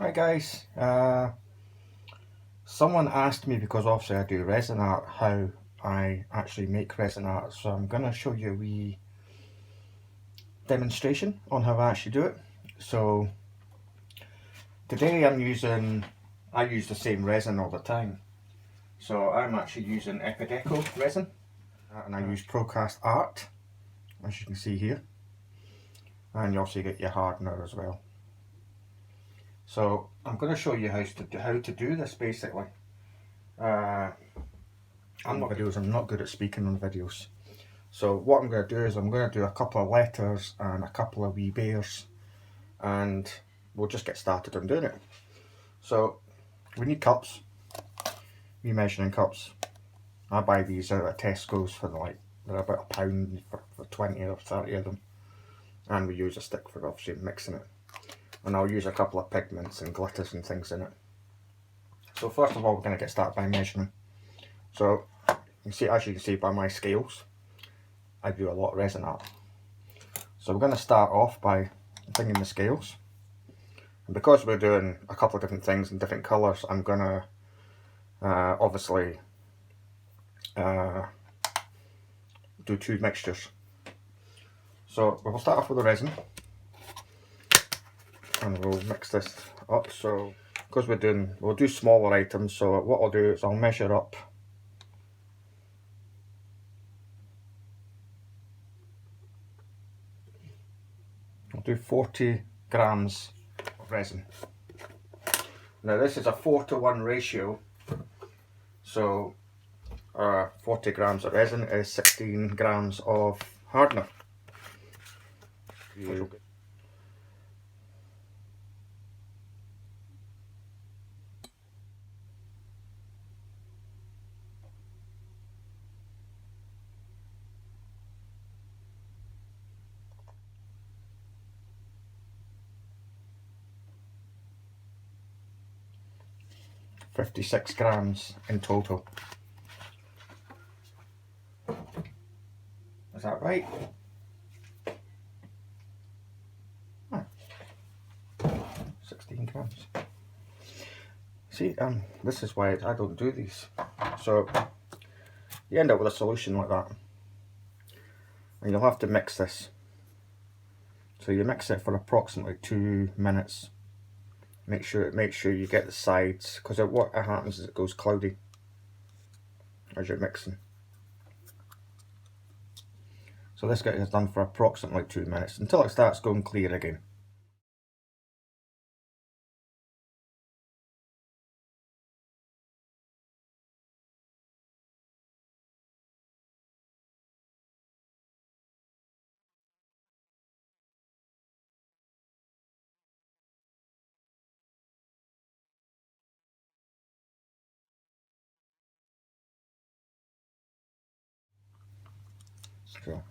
Hi guys, someone asked me, because obviously I do resin art, how I actually make resin art, so I'm going to show you a wee demonstration on how I actually do it. So today I use the same resin all the time, so I'm actually using Epideco resin, and I use Procast Art, as you can see here, and you also get your hardener as well. So I'm going to show you how to do this basically. I'm not good at speaking on videos. So what I'm going to do is I'm going to do a couple of letters and a couple of wee bears, and we'll just get started on doing it. So we need cups, wee measuring cups. I buy these out at Tesco's for they're about £1 for 20 or 30 of them, and we use a stick for obviously mixing it. And I'll use a couple of pigments and glitters and things in it. So first of all, we're going to get started by measuring. So as you can see by my scales, I do a lot of resin art. So we're going to start off by bringing the scales. And because we're doing a couple of different things in different colours, I'm going to obviously do two mixtures. So we'll start off with the resin, and we'll mix this up. So because we'll do smaller items, so what I'll do is I'll measure up I'll do 40 grams of resin. Now this is a 4:1 ratio, so 40 grams of resin is 16 grams of hardener. 56 grams in total. Is that right? Ah, 16 grams. See, this is why I don't do these. So you end up with a solution like that, and you'll have to mix this. So you mix it for approximately 2 minutes. Make sure you get the sides, because what happens is it goes cloudy as you're mixing. So this gets done for approximately 2 minutes until it starts going clear again. So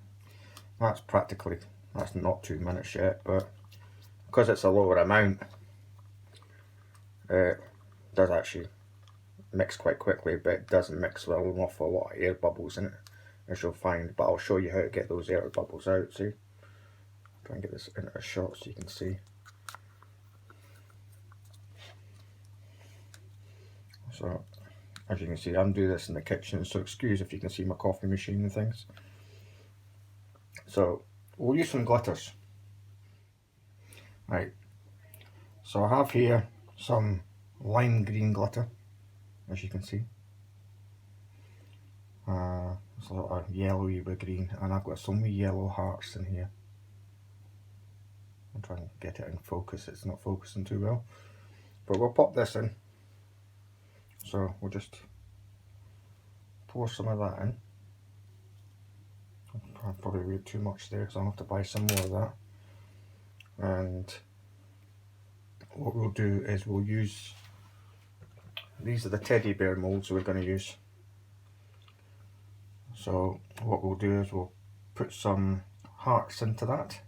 that's not 2 minutes yet, but because it's a lower amount, it does actually mix quite quickly, but it doesn't mix with an awful lot of air bubbles in it, as you'll find. But I'll show you how to get those air bubbles out. See, try and get this into a shot so you can see. So as you can see, I'm doing this in the kitchen, so excuse if you can see my coffee machine and things. So we'll use some glitters. Right, so I have here some lime green glitter, as you can see. It's a lot of yellowy with green, and I've got some wee yellow hearts in here. I'm trying to get it in focus, it's not focusing too well. But we'll pop this in. So we'll just pour some of that in. I probably read too much there, because I'll have to buy some more of that. And what we'll do is we'll use, these are the teddy bear moulds we're going to use. So what we'll do is we'll put some hearts into that.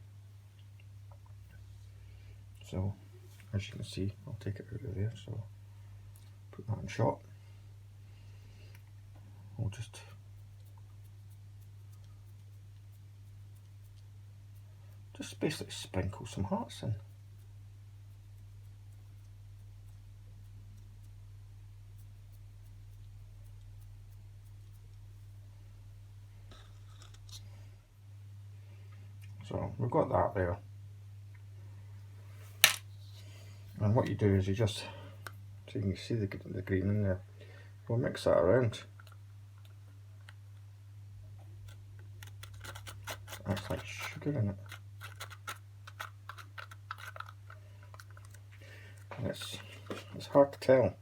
So as you can see, I'll take it out of there, so put that in shot. We'll just basically sprinkle some hearts in. So we've got that there. And what you do is you just, so you can see the green in there, we'll mix that around. That's like sugar in it. And it's hard to tell.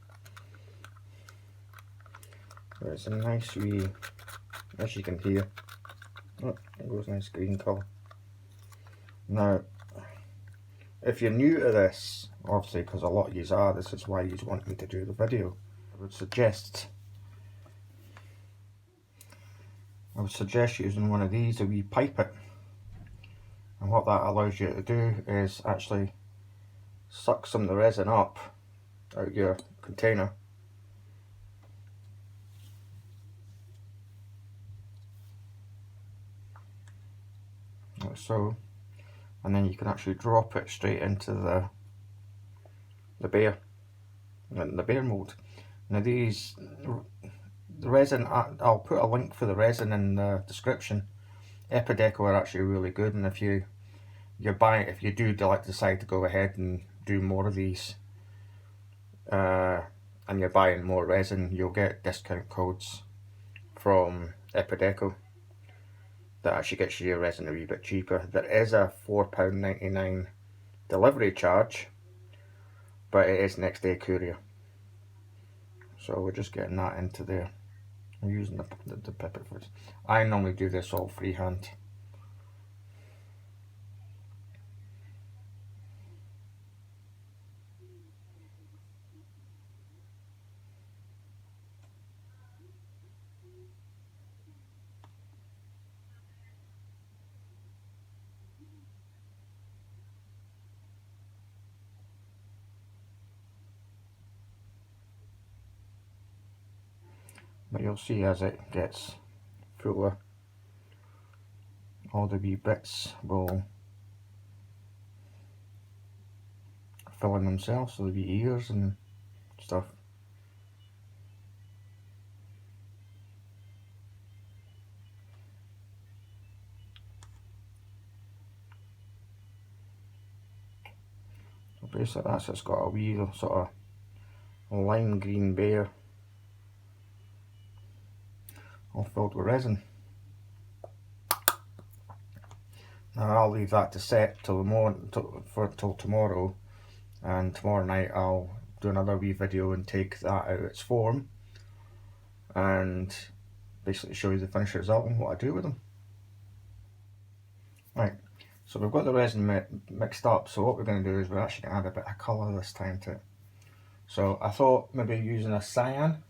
But it's a nice wee, as you can hear, oh, it goes nice green colour. Now, if you're new to this, obviously because a lot of yous are, this is why you want me to do the video. I would suggest using one of these, a wee pipet. And what that allows you to do is actually suck some of the resin up out of your container. Like so. And then you can actually drop it straight into the bear mould. Now these, the resin, I'll put a link for the resin in the description. Epideco are actually really good, and if you do decide to go ahead and do more of these, and you're buying more resin, you'll get discount codes from Epideco that actually gets you your resin a wee bit cheaper. There is a £4.99 delivery charge, but it is next day courier. So we're just getting that into there. I'm using the pipet for it. I normally do this all freehand. But you'll see as it gets fuller, all the wee bits will fill in themselves, so the wee ears and stuff. So basically that's it's got a wee sort of lime green bear all filled with resin. Now I'll leave that to set till tomorrow, and tomorrow night I'll do another wee video and take that out of its form and basically show you the finished result and what I do with them. Right, so we've got the resin mixed up, so what we're going to do is we're actually going to add a bit of colour this time to it. So I thought maybe using a cyan.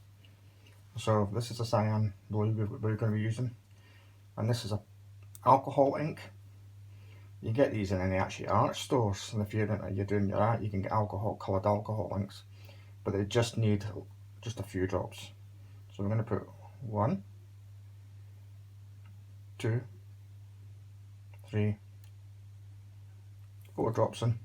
So this is a cyan blue we're going to be using, and this is a alcohol ink. You get these in any actually art stores, and if you're doing your art, you can get coloured alcohol inks, but they just need just a few drops. So we're going to put 1, 2, 3, 4 drops in.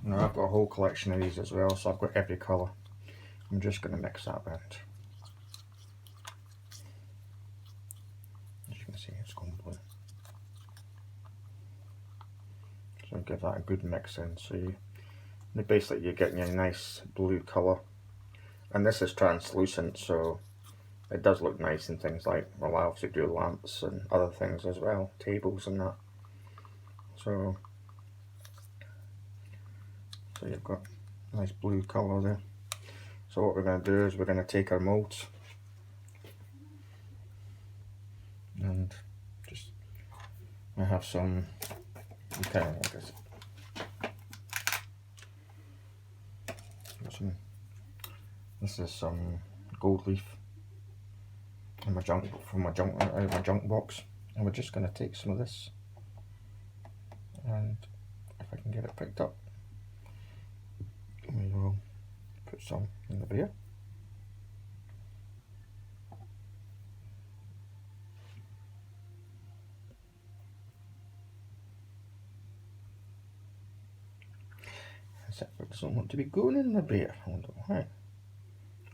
Now I've got a whole collection of these as well, so I've got every colour. I'm just going to mix that around. As you can see, it's gone blue. So give that a good mix in. So basically you're getting a nice blue colour, and this is translucent, so it does look nice in things like, well, I obviously do lamps and other things as well, tables and that. So you've got a nice blue colour there. So what we're going to do is we're going to take our moulds and just, I have some, kind of like this. This is some gold leaf in my out of my junk box, and we're just going to take some of this, and if I can get it picked up, we will put some in the beer. Except it doesn't want to be going in the beer. I wonder why.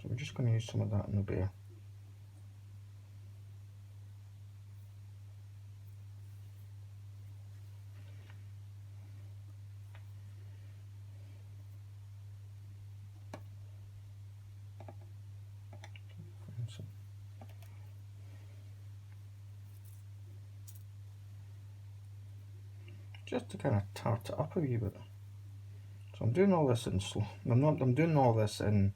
So we're just going to use some of that in the beer. just to kind of tart it up a wee bit. So I'm doing all this in slow. I'm doing all this in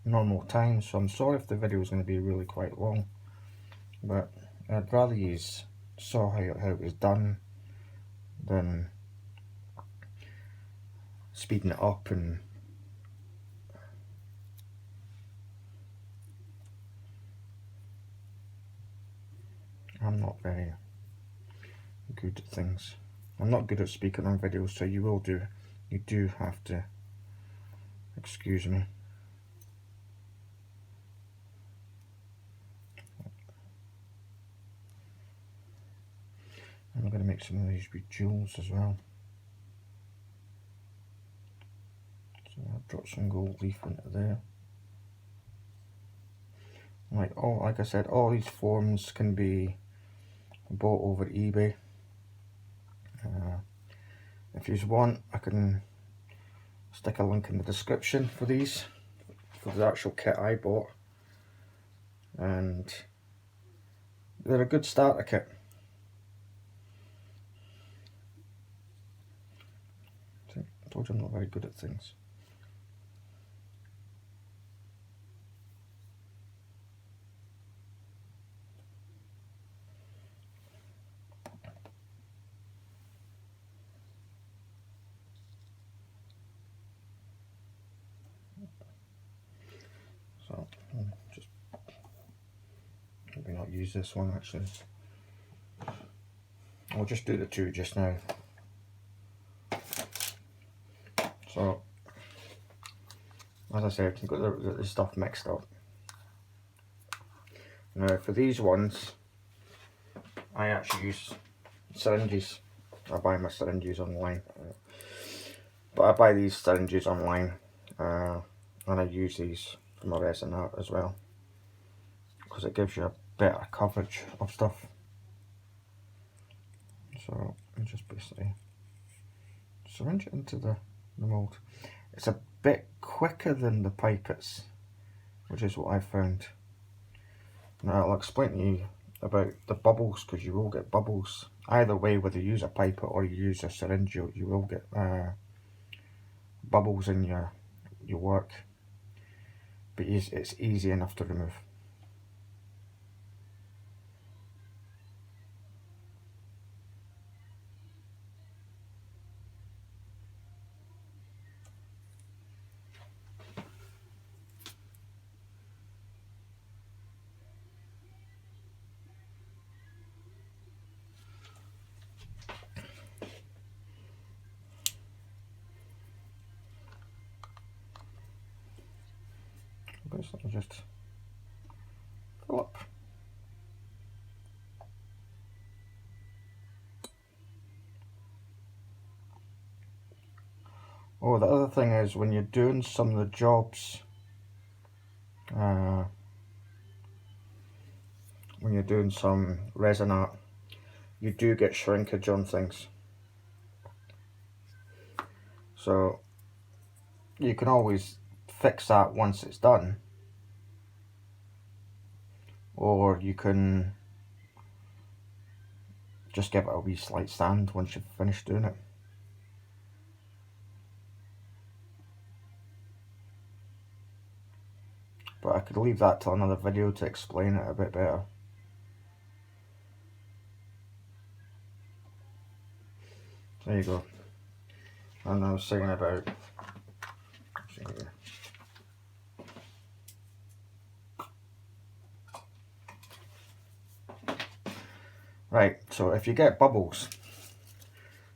normal time, so I'm sorry if the video is going to be really quite long, but I'd rather you saw how it was done than speeding it up. And I'm not very good at things. I'm not good at speaking on videos, so you do have to excuse me. I'm going to make some of these with jewels as well. So I'll drop some gold leaf into there. Like I said, all these forms can be bought over eBay. If you want, I can stick a link in the description for these, for the actual kit I bought, and they're a good starter kit. I told you I'm not very good at things. So just maybe not use this one actually. I'll just do the two just now. So as I said, you've got the stuff mixed up. Now for these ones, I actually use syringes. I buy my syringes online, but I buy these syringes online, and I use these for my Resin Art as well, because it gives you a better coverage of stuff. So I just basically syringe it into the mould. It's a bit quicker than the pipets, which is what I found. Now I'll explain to you about the bubbles, because you will get bubbles either way, whether you use a pipet or you use a syringe. You will get bubbles in your work, but it's easy enough to remove. Basically just fill up. Oh, the other thing is, when you're doing some of the jobs, when you're doing some resin art, you do get shrinkage on things. So you can always fix that once it's done, or you can just give it a wee slight sand once you've finished doing it. But I could leave that till another video to explain it a bit better. There you go. And I was saying about, right, so if you get bubbles,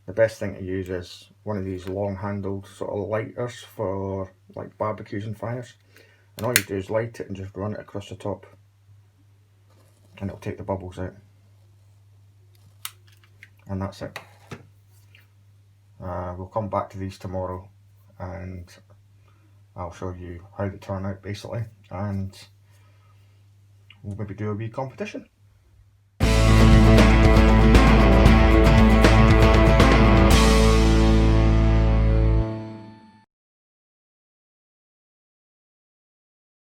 the best thing to use is one of these long handled sort of lighters for like barbecues and fires. And all you do is light it and just run it across the top, and it'll take the bubbles out. And that's it. We'll come back to these tomorrow, and I'll show you how they turn out basically, and we'll maybe do a wee competition.